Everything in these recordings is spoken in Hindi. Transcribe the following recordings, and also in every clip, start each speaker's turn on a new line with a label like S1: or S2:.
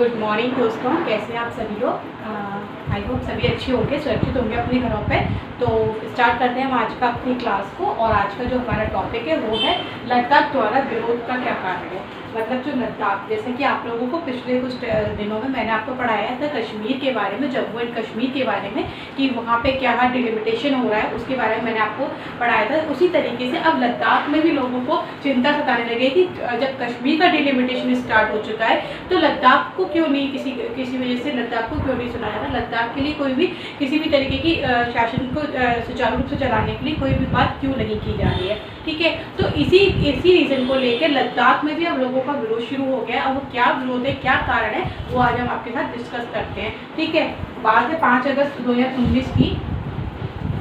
S1: गुड मॉर्निंग दोस्तों, कैसे हैं आप सभी लोग। आई होप सभी अच्छे होंगे, सुरक्षित होंगे अपने घरों पे। तो स्टार्ट करते हैं हम आज का अपनी क्लास को। और आज का जो हमारा टॉपिक है वो है लद्दाख द्वारा विरोध का क्या कारण है। मतलब जो लद्दाख, जैसे कि आप लोगों को पिछले कुछ दिनों में मैंने आपको पढ़ाया था कश्मीर के बारे में, जम्मू एंड कश्मीर के बारे में, कि वहाँ पे क्या डिलिमिटेशन हो रहा है, उसके बारे में मैंने आपको पढ़ाया था। उसी तरीके से अब लद्दाख में भी लोगों को चिंता सताने लगी कि जब कश्मीर का डिलिमिटेशन स्टार्ट हो चुका है तो लद्दाख को क्यों नहीं, किसी वजह से लद्दाख को क्यों नहीं सुनाया था। लद्दाख के लिए कोई भी किसी भी तरीके की शासन को सुचारू रूप से चलाने के लिए कोई भी बात क्यों नहीं की जा रही है। ठीक है, तो इसी रीज़न को लेकर लद्दाख में भी अब लोगों का विरोध शुरू हो गया। अब वो क्या विरोध है, क्या कारण है, वो आज हम आपके साथ डिस्कस करते हैं। ठीक है, बात है 5 अगस्त 2019 की।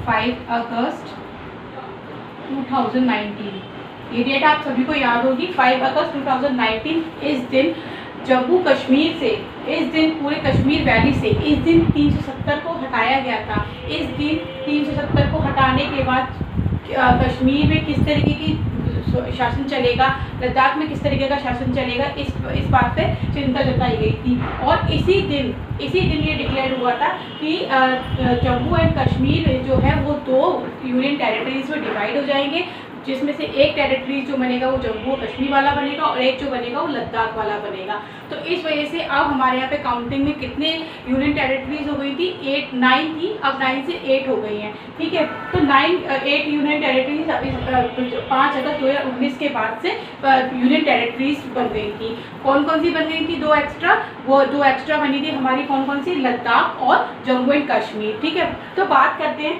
S1: 5 अगस्त 2019 ये डेट आप सभी को याद होगी। 5 अगस्त 2019 इस दिन जम्मू कश्मीर से, इस दिन पूरे कश्मीर वैली से इस दिन 370 को हटाया गया था। इस दिन 370 को हटाने के बाद कश्मीर में किस तरीके की शासन चलेगा, लद्दाख में किस तरीके का शासन चलेगा, इस बात पे चिंता जताई गई थी। और इसी दिन ये डिक्लेयर हुआ था कि जम्मू एंड कश्मीर जो है वो 2 यूनियन टेरिटरीज में डिवाइड हो जाएंगे, जिसमें से एक टेरिटरी जो बनेगा वो जम्मू और कश्मीर वाला बनेगा और एक जो बनेगा वो लद्दाख वाला बनेगा। तो इस वजह से अब हमारे यहाँ पे काउंटिंग में कितने यूनियन टेरिटरीज हो गई थी, 9 थी, अब 9 से 8 हो गई हैं। ठीक है, तो 8 यूनियन टेरिटरीज 5 अगस्त 2019 के बाद से यूनियन टेरिटरीज बन गई थी। कौन कौन सी बन गई थी? 2 एक्स्ट्रा, वो 2 एक्स्ट्रा बनी थी हमारी कौन कौन सी, लद्दाख और जम्मू एंड कश्मीर। ठीक है, तो बात करते हैं,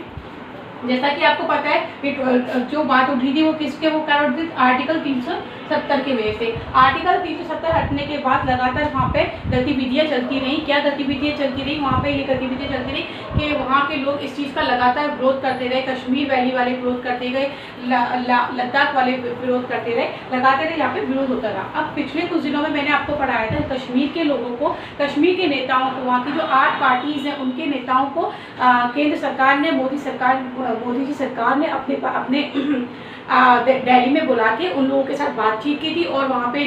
S1: जैसा कि आपको पता है जो बात उठी थी वो किसके वो कारण थी, आर्टिकल 370 के वजह से। आर्टिकल 370 हटने के बाद लगातार वहाँ पे गतिविधियाँ चलती रहीं। क्या गतिविधियाँ चलती रहीं वहाँ पे? ये गतिविधियाँ चलती रहीं कि वहाँ के लोग इस चीज़ का लगातार विरोध करते रहे। कश्मीर वैली वाले विरोध करते गए, लद्दाख वाले विरोध करते रहे, लगातार यहाँ पे विरोध होता रहा। अब पिछले कुछ दिनों में मैंने आपको पढ़ाया था कश्मीर के लोगों को, कश्मीर के नेताओं को, वहाँ की जो 8 पार्टीज हैं उनके नेताओं को केंद्र सरकार ने, मोदी जी सरकार ने अपने दिल्ली में बुला के उन लोगों के साथ बातचीत की थी। और वहाँ पे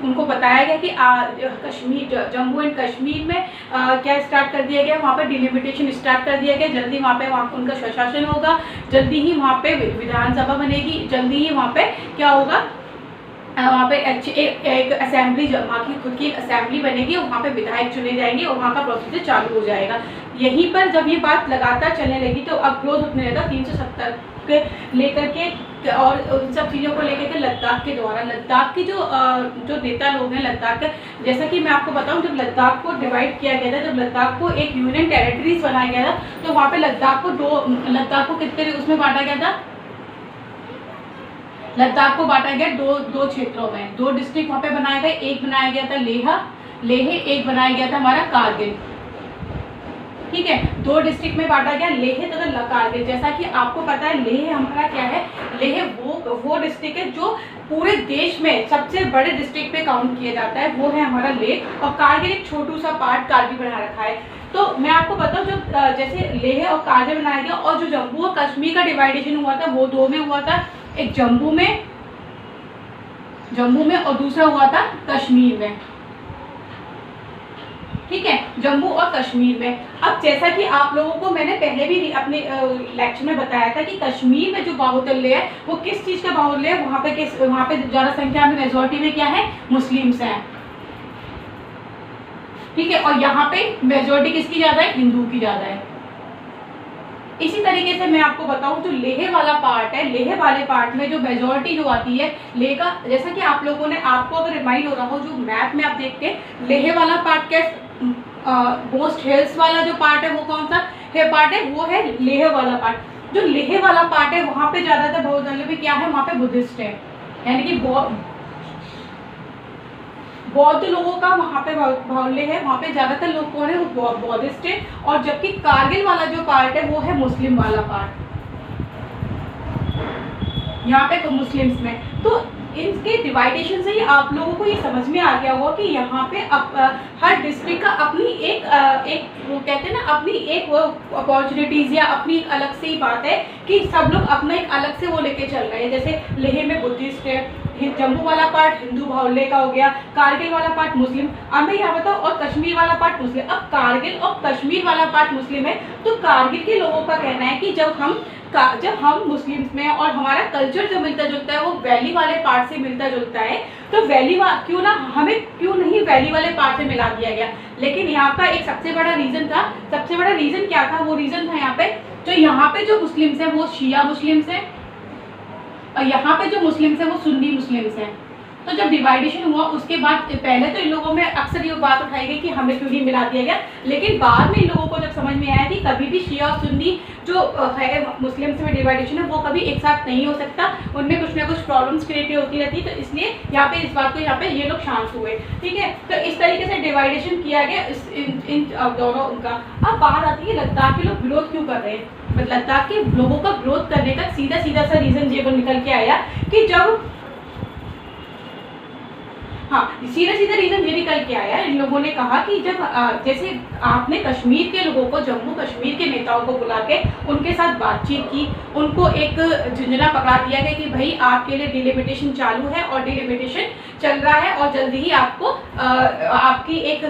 S1: उनको बताया गया कि जम्मू एंड कश्मीर में क्या स्टार्ट कर दिया गया, वहाँ पे डिलिमिटेशन स्टार्ट कर दिया गया। जल्दी वहाँ पे उनका स्वशासन होगा, जल्दी ही वहाँ पे विधानसभा बनेगी, जल्दी ही वहाँ पे क्या होगा, वहाँ पे एक असेंबली, वहाँ की खुद की असेंबली बनेगी और वहाँ पे विधायक चुने जाएंगे और वहाँ का प्रोसीजर चालू हो जाएगा। यहीं पर जब ये बात लगातार चलने लगी तो अब विरोध उठने लगा 370 के लेकर के और उन सब चीज़ों को लेकर के लद्दाख के द्वारा। लद्दाख के जो नेता लोग हैं लद्दाख के, जैसा कि मैं आपको बताऊं, जब लद्दाख को डिवाइड किया गया था, जब लद्दाख को एक यूनियन टेरिटरीज बनाया गया था, तो वहाँ पे लद्दाख को कितने उसमें बांटा गया था, लद्दाख को बांटा गया दो क्षेत्रों में, 2 डिस्ट्रिक्ट वहाँ पे बनाए गए। एक बनाया गया था लेह, एक बनाया गया था हमारा कारगिल। ठीक है, 2 डिस्ट्रिक्ट में बांटा गया, लेह तथा कारगिल। जैसा कि आपको पता है लेह हमारा क्या है, लेह वो डिस्ट्रिक्ट है जो पूरे देश में सबसे बड़े डिस्ट्रिक्ट पे काउंट किया जाता है, वो है हमारा लेह। और कारगिल एक छोटू सा पार्ट कारगिल बना रखा है। तो मैं आपको बताऊं, जो जैसे लेह और कारगिल बनाया गया और जो जम्मू और कश्मीर का डिवाइडेशन हुआ था वो 2 में हुआ था, एक जम्मू में और दूसरा हुआ था कश्मीर में। ठीक है, जम्मू और कश्मीर में। अब जैसा कि आप लोगों को मैंने पहले भी अपने लेक्चर में बताया था कि कश्मीर में जो बाहुल्य है वो किस चीज़ का बाहुल्य है, वहाँ पे ज़्यादा संख्या में मेजोरिटी में क्या है, मुस्लिम्स हैं। ठीक है, और यहाँ पे मेजोरिटी किसकी ज़्यादा है, हिंदू की ज़्यादा है। इसी तरीके से मैं आपको बताऊं, जो लेह वाला पार्ट है, लेह वाले पार्ट में जो मेजोरिटी जो आती है लेह का, जैसा कि आप लोगों ने, आपको अगर रिमाइंड हो रहा हो, जो मैप में आप देखते हैं लेह वाला पार्ट क्या, मोस्ट हिल्स वाला जो पार्ट है वो कौन सा पार्ट है, वो है लेह वाला पार्ट। जो लेह वाला पार्ट है वहाँ पे ज़्यादातर बाहुल्य क्या है, वहाँ पे बुद्धिस्ट है, यानी कि बौद्ध लोगों का वहाँ पे बाहुल्य है। वहाँ पे ज़्यादातर लोग कौन है, वो बौद्धिस्ट है। और जबकि कारगिल वाला जो पार्ट है वो है मुस्लिम वाला पार्ट, यहाँ पे तो मुस्लिम्स में। तो इनके डिवाइडेशन से ही आप लोगों को ये समझ में आ गया होगा कि यहाँ पे हर डिस्ट्रिक्ट का अपनी एक वो कहते हैं ना, अपनी एक वो अपॉर्चुनिटीज़ या अपनी अलग से ही बात है कि सब लोग अपना एक अलग से वो लेके चल रहे हैं। जैसे लेह में बुद्धिस्ट है, जम्मू वाला पार्ट हिंदू बाहुल्य का हो गया, कारगिल वाला पार्ट मुस्लिम, अब मैं यहाँ बताऊँ, और कश्मीर वाला पार्ट मुस्लिम। अब कारगिल और कश्मीर वाला पार्ट मुस्लिम है, तो कारगिल के लोगों का कहना है कि जब हम मुस्लिम्स में और हमारा कल्चर जो मिलता जुलता है वो वैली वाले पार्ट से मिलता जुलता है, तो हमें क्यों नहीं वैली वाले पार्ट से मिला दिया गया। लेकिन यहाँ का एक सबसे बड़ा रीज़न था, सबसे बड़ा रीज़न क्या था, वो रीज़न था यहाँ पे जो मुस्लिम्स हैं वो शिया मुस्लिम्स हैं, और यहाँ पे जो मुस्लिम्स हैं वो सुन्नी मुस्लिम्स हैं। तो जब डिवाइडेशन हुआ उसके बाद पहले तो इन लोगों में अक्सर ये बात उठाई गई कि हमें क्यों नहीं मिला दिया गया, लेकिन बाद में इन लोगों को जब समझ में आया कि कभी भी शिया और सुन्नी जो है मुस्लिम्स में डिवाइडेशन है वो कभी एक साथ नहीं हो सकता, उनमें कुछ ना कुछ प्रॉब्लम्स क्रिएट होती रहती, तो इसलिए यहाँ पे इस बात को यहाँ पे ये लोग शांत हुए। ठीक है, तो इस तरीके से डिवाइडेशन किया गया इन दोनों उनका। अब बात आती है लद्दाख के लोग विरोध क्यों कर रहे हैं। लद्दाख के लोगों का विरोध करने का सीधा सीधा सा रीज़न ये निकल के आया कि जब सीधा सीधा रीजन ये निकल के आया, इन लोगों ने कहा कि जब जैसे आपने कश्मीर के लोगों को, जम्मू कश्मीर के नेताओं को बुला के उनके साथ बातचीत की, उनको एक झुंझुना पकड़ा दिया गया कि भाई आपके लिए डिलिमिटेशन चालू है और डिलिमिटेशन चल रहा है और जल्दी ही आपको आपकी एक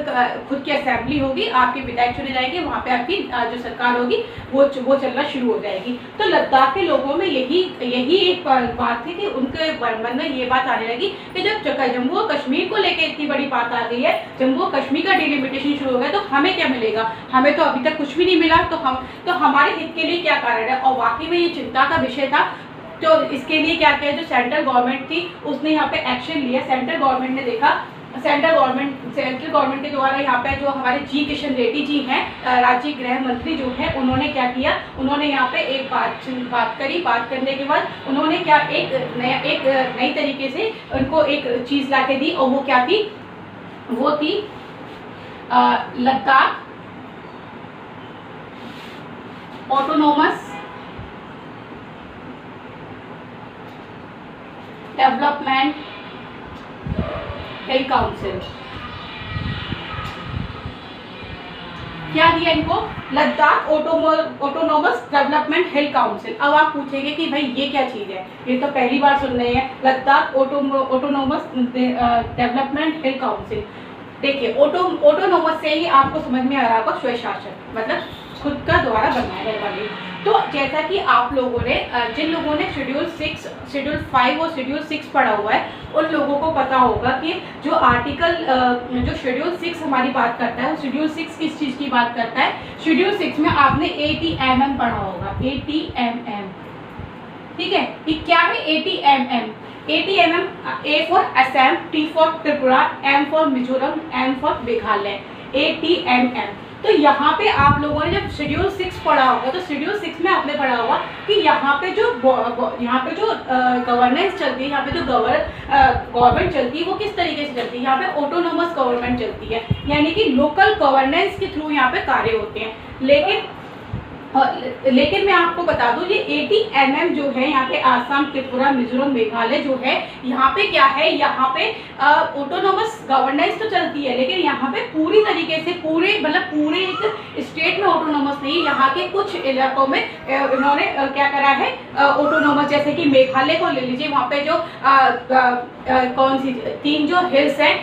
S1: खुद की असेंबली होगी, आपके विधायक चुने जाएंगे, वहाँ पे आपकी जो सरकार होगी वो चलना शुरू हो जाएगी। तो लद्दाख के लोगों में यही एक बात थी कि उनके मन में ये बात आने लगी कि जब जम्मू और कश्मीर को लेकर इतनी बड़ी बात आ गई है, जम्मू और कश्मीर का डिलिमिटेशन शुरू हो गया, तो हमें क्या मिलेगा, हमें तो अभी तक कुछ भी नहीं मिला, तो हमारे हित के लिए क्या कारण है। और वाकई में ये चिंता का विषय था। तो इसके लिए क्या किया, जो सेंट्रल गवर्नमेंट थी उसने यहाँ पे एक्शन लिया। सेंट्रल गवर्नमेंट ने देखा, सेंट्रल गवर्नमेंट के द्वारा यहाँ पे जो हमारे जी किशन रेड्डी जी हैं, राज्य गृह मंत्री जो है, उन्होंने क्या किया, उन्होंने यहाँ पे एक बात करी। बात करने के बाद उन्होंने क्या एक नई तरीके से उनको एक चीज़ ला के दी, और वो क्या थी, वो थी लद्दाख ऑटोनोमस डेवलपमेंट हिल काउंसिल। क्या दिया इनको, लद्दाख ऑटोनोमस डेवलपमेंट हिल काउंसिल। अब आप पूछेंगे कि भाई ये क्या चीज़ है, ये तो पहली बार सुन रहे हैं, लद्दाख ऑटोनोमस डेवलपमेंट हिल काउंसिल। देखिए ऑटोनोमस से ही आपको समझ में आ रहा होगा, स्वशासन मतलब खुद का द्वारा बनाया गया वाली। तो जैसा कि आप लोगों ने जिन लोगों ने शेड्यूल 5 और शेड्यूल 6 पढ़ा हुआ है, उन लोगों को पता होगा कि जो आर्टिकल जो शेड्यूल 6 हमारी बात करता है, वो शेड्यूल 6 किस चीज़ की बात करता है। शेड्यूल 6 में आपने ATMM पढ़ा होगा, ATMM, ठीक है। ये क्या है ATMM? ATMM, A for Assam, T for Tripura, M for Mizoram, M for Meghalaya, ATMM। तो यहाँ पे आप लोगों ने जब शेड्यूल 6 पढ़ा होगा, तो शेड्यूल 6 में आपने पढ़ा होगा कि यहाँ पे जो गवर्नेंस चलती है, यहाँ पे जो गवर्नमेंट चलती है, वो किस तरीके से चलती है। यहाँ पे ऑटोनोमस गवर्नमेंट चलती है, यानी कि लोकल गवर्नेंस के थ्रू यहाँ पे कार्य होते हैं। लेकिन मैं आपको बता दूं, ये ATMM जो है यहाँ पे आसाम, त्रिपुरा, मिजोरम, मेघालय जो है, यहाँ पे क्या है, यहाँ पे ऑटोनोमस गवर्नेंस तो चलती है, लेकिन यहाँ पे पूरी तरीके से पूरे एक स्टेट में ऑटोनोमस नहीं, यहाँ के कुछ इलाकों में इन्होंने क्या करा है ऑटोनोमस। जैसे कि मेघालय को ले लीजिए, वहाँ पे जो कौन सी 3 जो हिल्स हैं,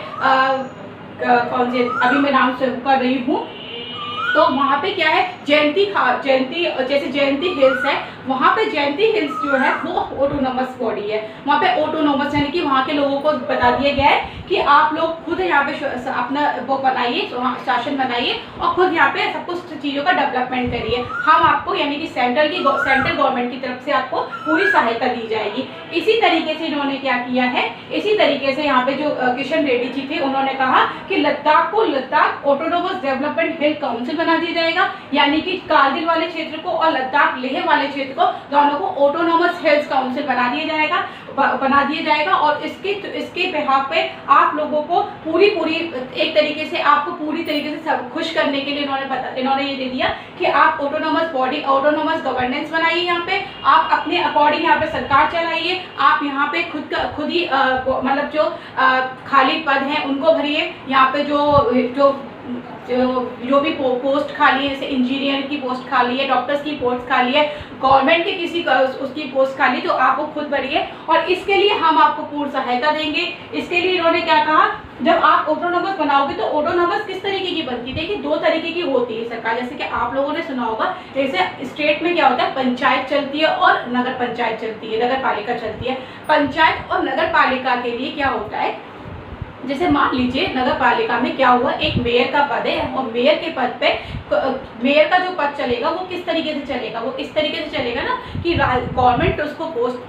S1: कौन सी अभी मैं नाम से कर रही हूँ, तो वहाँ पे क्या है, जयंती हिल्स है, वहाँ पे जयंती हिल्स जो है वो ऑटोनोमस बॉडी है। वहाँ पे ऑटोनोमस यानी कि वहाँ के लोगों को बता दिया गया है कि आप लोग खुद यहाँ पे अपना वो बनाइए, शासन बनाइए और खुद यहाँ पे सब कुछ चीज़ों का डेवलपमेंट करिए। हम आपको यानी कि सेंट्रल गवर्नमेंट की तरफ से आपको पूरी सहायता दी जाएगी। इसी तरीके से इन्होंने क्या किया है, इसी तरीके से यहाँ पे जो किशन रेड्डी जी थे, उन्होंने कहा कि लद्दाख को लद्दाख ऑटोनोमस डेवलपमेंट हिल काउंसिल बना दिया जाएगा, यानी यानी कि कारगिल वाले क्षेत्र को और लद्दाख लेह वाले क्षेत्र को दोनों को ऑटोनोमस हिल्स काउंसिल बना दिया जाएगा और इसके बिहाफ पे आप लोगों को पूरी एक तरीके से आपको पूरी तरीके से सब खुश करने के लिए इन्होंने ये दे दिया कि आप ऑटोनोमस बॉडी ऑटोनोमस गवर्नेंस बनाइए, यहाँ पे आप अपने अकॉर्डिंग यहाँ पे सरकार चलाइए, आप यहाँ पे खुद ही मतलब जो खाली पद हैं उनको भरिए, यहाँ पे जो भी पोस्ट खाली है, जैसे इंजीनियर की पोस्ट खाली है, डॉक्टर्स की पोस्ट खाली है, गवर्नमेंट के किसी उसकी पोस्ट खाली, तो आप वो खुद भरिए और इसके लिए हम आपको पूर्ण सहायता देंगे। इसके लिए इन्होंने क्या कहा, जब आप ऑटोनोमस बनाओगे तो ऑटोनोमस किस तरीके की बनती है, देखिए 2 तरीके की होती है सरकार। जैसे कि आप लोगों ने सुना होगा, जैसे स्टेट में क्या होता है, पंचायत चलती है और नगर पंचायत चलती है, नगर पालिका चलती है। पंचायत और नगर पालिका के लिए क्या होता है, जैसे मान लीजिए नगर पालिका में क्या हुआ, एक मेयर का पद है और मेयर के पद पे मेयर का जो पद चलेगा वो किस तरीके से चलेगा, वो इस तरीके से चलेगा ना कि गवर्नमेंट उसको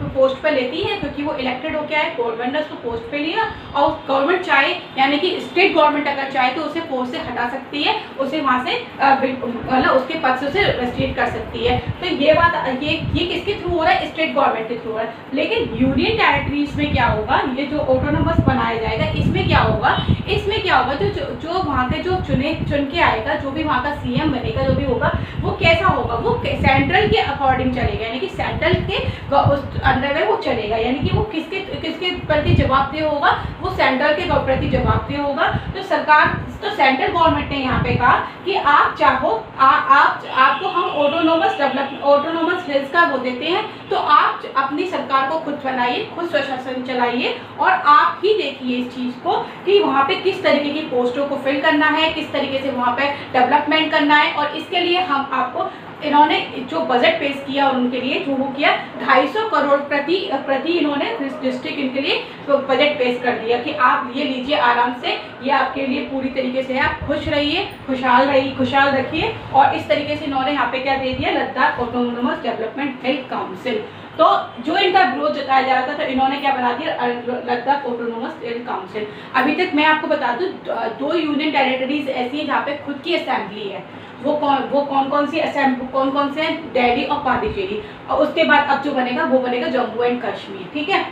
S1: पोस्ट पे लेती है क्योंकि वो इलेक्टेड हो गया है, गवर्नमेंट ने उसको पोस्ट पे लिया और गवर्नमेंट चाहे यानी कि स्टेट गवर्नमेंट अगर चाहे तो उसे पोस्ट से हटा सकती है, उसे वहाँ से मतलब उसके पद से उसे रेस्ट्रिक्ट कर सकती है। तो ये बात ये किसके थ्रू हो रहा है, स्टेट गवर्नमेंट के थ्रू हो रहा है। लेकिन यूनियन टेरिटरीज में क्या होगा, ये जो ऑटोनोमस बनाया जाएगा इसमें क्या होगा जो वहाँ के जो चुन के आएगा, जो भी वहाँ का सीएम बनेगा, जो भी होगा वो कैसा होगा, वो सेंट्रल के अकॉर्डिंग चलेगा, यानी कि सेंट्रल के अंडर में वो चलेगा, यानी कि वो किसके प्रति जवाबदेह होगा, वो सेंट्रल के प्रति जवाबदेह होगा। तो सेंट्रल गवर्नमेंट ने यहाँ पे कहा कि आप चाहो आपको हम ऑटोनोमस हिल्स का वो देते हैं, तो आप अपनी सरकार को खुद बनाइए, खुद स्वशासन चलाइए और आप ही देखिए इस चीज़ को कि वहाँ पे किस तरीके की पोस्टों को फिल करना है, किस तरीके से वहाँ पे डेवलपमेंट करना है। और इसके लिए हम आपको इन्होंने जो बजट पेश किया उनके लिए जो वो किया 250 करोड़ प्रति इन्होंने डिस्ट्रिक्ट इनके लिए तो बजट पेश कर दिया कि आप ये लीजिए आराम से, ये आपके लिए पूरी तरीके से है, आप खुश रहिए, खुशहाल रखिए। और इस तरीके से इन्होंने यहाँ पे क्या दे दिया, Ladakh autonomous development health council. तो जो इनका विरोध जताया जा रहा था तो इन्होंने क्या बना दिया, लद्दाख ऑटोनोमस हेल्थ काउंसिल। अभी तक मैं आपको बता दूं 2 यूनियन टेरिटरीज ऐसी हैं जहाँ पे खुद की असेंबली है, वो कौन से हैं, दिल्ली और पांडिचेरी। और उसके बाद अब जो बनेगा वो बनेगा जम्मू एंड कश्मीर, ठीक है।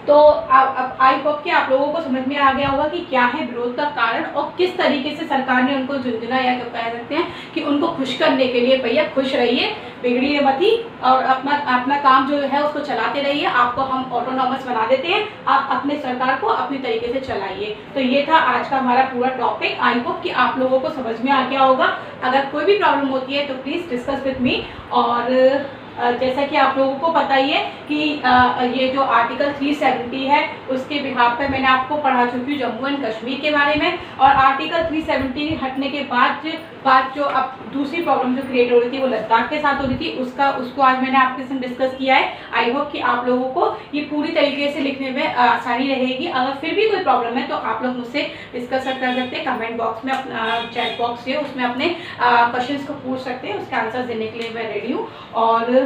S1: तो अब आई होप कि आप लोगों को समझ में आ गया होगा कि क्या है विरोध का कारण और किस तरीके से सरकार ने उनको झुंझुना या कह सकते हैं कि उनको खुश करने के लिए, भैया खुश रहिए, बिगड़िए मत ही और अपना काम जो है उसको चलाते रहिए, आपको हम ऑटोनॉमस बना देते हैं, आप अपने सरकार को अपनी तरीके से चलाइए। तो ये था आज का हमारा पूरा टॉपिक। आई होप कि आप लोगों को समझ में आ गया होगा। अगर कोई भी प्रॉब्लम होती है तो प्लीज़ डिस्कस विद मी। और जैसा कि आप लोगों को पता ही है कि ये जो आर्टिकल 370 है उसके बिहाफ पे मैंने आपको पढ़ा चुकी हूँ जम्मू एंड कश्मीर के बारे में। और आर्टिकल 370 हटने के बाद जो अब दूसरी प्रॉब्लम जो क्रिएट हो रही थी वो लद्दाख के साथ हो रही थी, उसको आज मैंने आपके साथ डिस्कस किया है। आई होप कि आप लोगों को ये पूरी तरीके से लिखने में आसानी रहेगी। अगर फिर भी कोई प्रॉब्लम है तो आप लोग मुझसे डिस्कस कर सकते हैं, कमेंट बॉक्स में अपना चैट बॉक्स है उसमें अपने क्वेश्चंस को पूछ सकते हैं, उसके आंसर देने के लिए मैं रेडी हूँ। और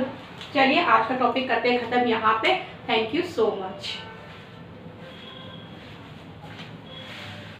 S1: चलिए आज का टॉपिक करते हैं ख़त्म यहाँ पे। Thank you so much.